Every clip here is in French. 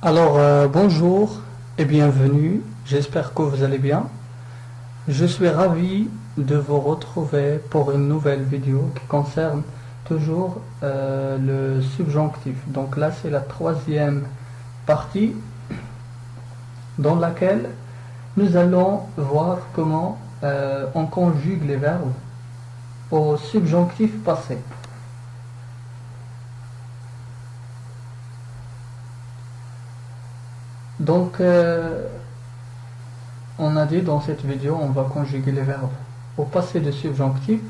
Bonjour et bienvenue, j'espère que vous allez bien. Je suis ravi de vous retrouver pour une nouvelle vidéo qui concerne toujours le subjonctif. Donc là, c'est la troisième partie dans laquelle nous allons voir comment on conjugue les verbes au subjonctif passé. Donc, on a dit dans cette vidéo, on va conjuguer les verbes au passé de subjonctif.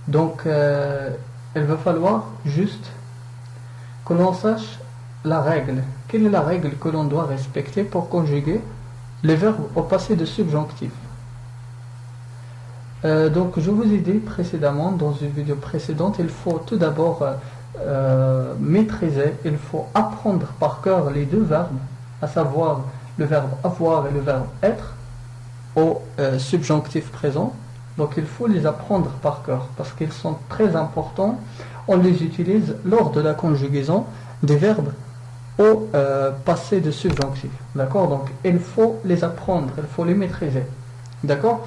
Donc, il va falloir juste que l'on sache la règle. Quelle est la règle que l'on doit respecter pour conjuguer les verbes au passé de subjonctif? Donc, je vous ai dit précédemment, dans une vidéo précédente, il faut tout d'abord maîtriser, il faut apprendre par cœur les deux verbes, à savoir le verbe avoir et le verbe être au subjonctif présent. Donc il faut les apprendre par cœur parce qu'ils sont très importants. On les utilise lors de la conjugaison des verbes au passé de subjonctif. D'accord? Donc il faut les apprendre, il faut les maîtriser. D'accord?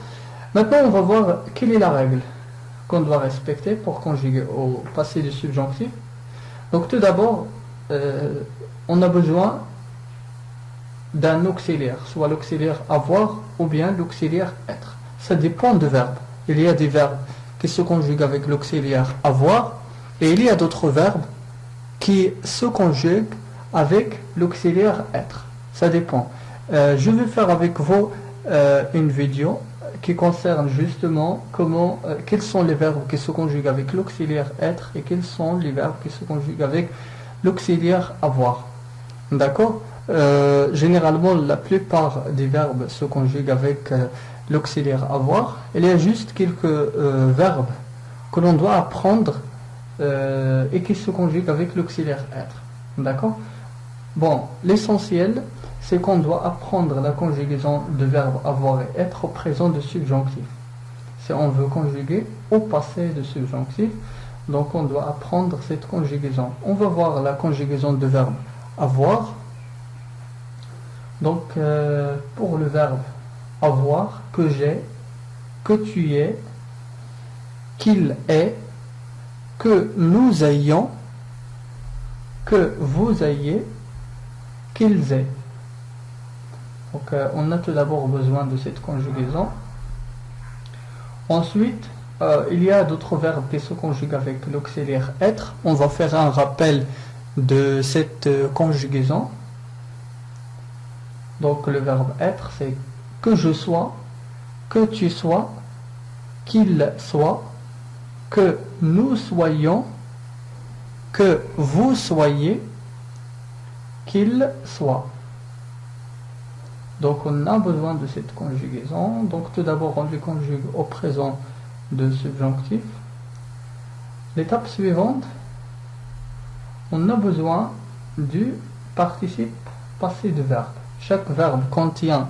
Maintenant on va voir quelle est la règle qu'on doit respecter pour conjuguer au passé de subjonctif. Donc tout d'abord, on a besoin d'un auxiliaire, soit l'auxiliaire avoir ou bien l'auxiliaire être. Ça dépend du verbe. Il y a des verbes qui se conjuguent avec l'auxiliaire avoir et il y a d'autres verbes qui se conjuguent avec l'auxiliaire être. Ça dépend. Je vais faire avec vous une vidéo qui concerne justement quels sont les verbes qui se conjuguent avec l'auxiliaire être et quels sont les verbes qui se conjuguent avec l'auxiliaire avoir. D'accord? Généralement, la plupart des verbes se conjuguent avec l'auxiliaire avoir. Il y a juste quelques verbes que l'on doit apprendre et qui se conjuguent avec l'auxiliaire être. D'accord? Bon, l'essentiel, c'est qu'on doit apprendre la conjugaison de verbes avoir et être au présent de subjonctif. Si on veut conjuguer au passé de subjonctif, donc on doit apprendre cette conjugaison. On va voir la conjugaison de verbe avoir. Donc, pour le verbe avoir, que j'ai, que tu es, qu'il est, que nous ayons, que vous ayez, qu'ils aient. Donc, on a tout d'abord besoin de cette conjugaison. Ensuite, il y a d'autres verbes qui se conjuguent avec l'auxiliaire être. On va faire un rappel de cette conjugaison. Donc le verbe être, c'est que je sois, que tu sois, qu'il soit, que nous soyons, que vous soyez, qu'il soit. Donc on a besoin de cette conjugaison. Donc tout d'abord on les conjugue au présent de subjonctif. L'étape suivante, on a besoin du participe passé de verbe. Chaque verbe contient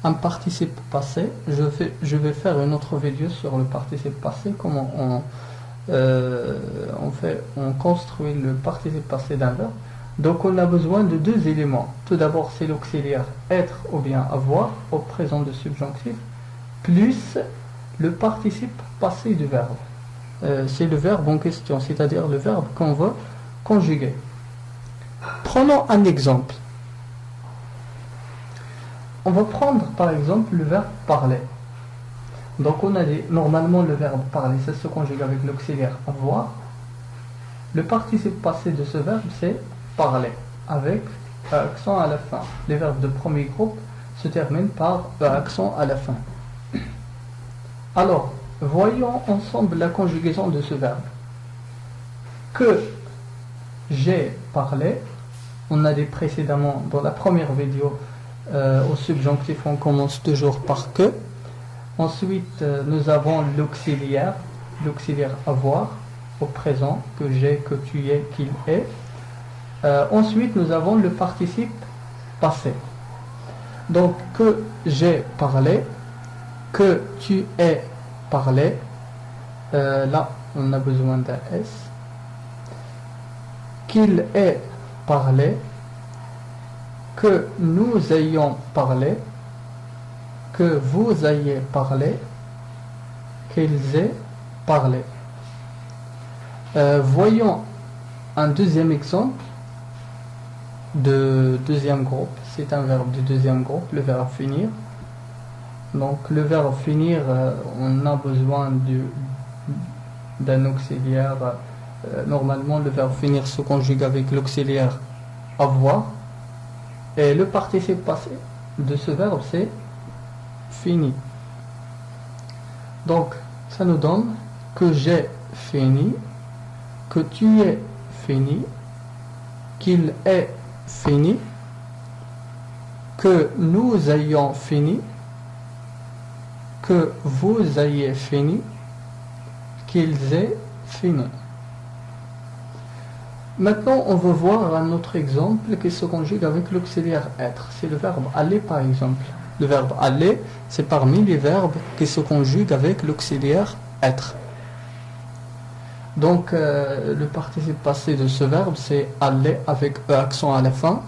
un participe passé. Je vais faire une autre vidéo sur le participe passé, comment on construit le participe passé d'un verbe. Donc on a besoin de deux éléments. Tout d'abord c'est l'auxiliaire être ou bien avoir au présent de subjonctif, plus le participe passé du verbe. C'est le verbe en question, c'est-à-dire le verbe qu'on veut conjuguer. Prenons un exemple. On va prendre par exemple le verbe parler. Donc on a dit, normalement le verbe parler, ça se conjugue avec l'auxiliaire avoir. Le participe passé de ce verbe c'est parler, avec accent à la fin. Les verbes de premier groupe se terminent par accent à la fin. Alors, voyons ensemble la conjugaison de ce verbe. Que j'ai parlé, on a dit précédemment dans la première vidéo, au subjonctif on commence toujours par que. Ensuite nous avons l'auxiliaire avoir au présent, que j'ai, que tu es, qu'il est. Ensuite nous avons le participe passé. Donc que j'ai parlé, que tu es parlé, là on a besoin d'un S. Qu'il est parlé, que nous ayons parlé, que vous ayez parlé, qu'ils aient parlé. Voyons un deuxième exemple de deuxième groupe. C'est un verbe du deuxième groupe, le verbe finir. Donc le verbe finir, on a besoin d'un auxiliaire. Normalement, le verbe finir se conjugue avec l'auxiliaire avoir. Et le participe passé de ce verbe, c'est fini. Donc, ça nous donne que j'ai fini, que tu es fini, qu'il est fini, que nous ayons fini, que vous ayez fini, qu'ils aient fini. Maintenant, on va voir un autre exemple qui se conjugue avec l'auxiliaire être. C'est le verbe aller, par exemple. Le verbe aller, c'est parmi les verbes qui se conjuguent avec l'auxiliaire être. Donc, le participe passé de ce verbe, c'est aller avec E accent à la fin.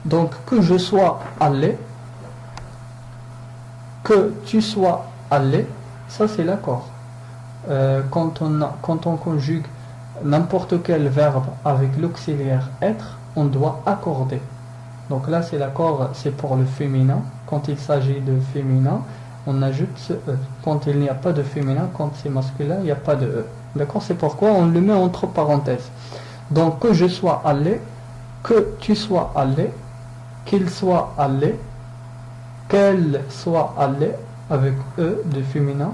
Donc, que je sois allé, que tu sois allé, ça c'est l'accord. Quand on conjugue n'importe quel verbe avec l'auxiliaire être, on doit accorder. Donc là c'est l'accord, c'est pour le féminin. Quand il s'agit de féminin, on ajoute ce E. Quand il n'y a pas de féminin, quand c'est masculin, il n'y a pas de E. D'accord? C'est pourquoi on le met entre parenthèses. Donc que je sois allé, que tu sois allé, qu'il soit allé, qu'elle soit allée avec E de féminin,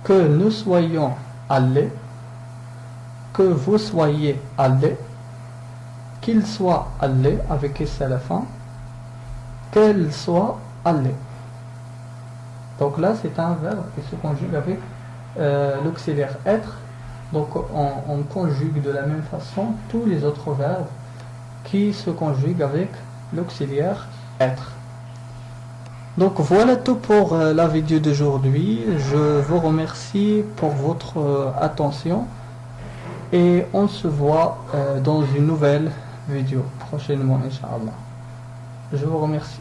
que nous soyons allés, que vous soyez allés, qu'il soit allé avec S à la fin, qu'elle soit allée. Donc là c'est un verbe qui se conjugue avec l'auxiliaire être. Donc on conjugue de la même façon tous les autres verbes qui se conjuguent avec l'auxiliaire être. Donc voilà tout pour la vidéo d'aujourd'hui. Je vous remercie pour votre attention et on se voit dans une nouvelle vidéo prochainement, Inch'Allah. Je vous remercie.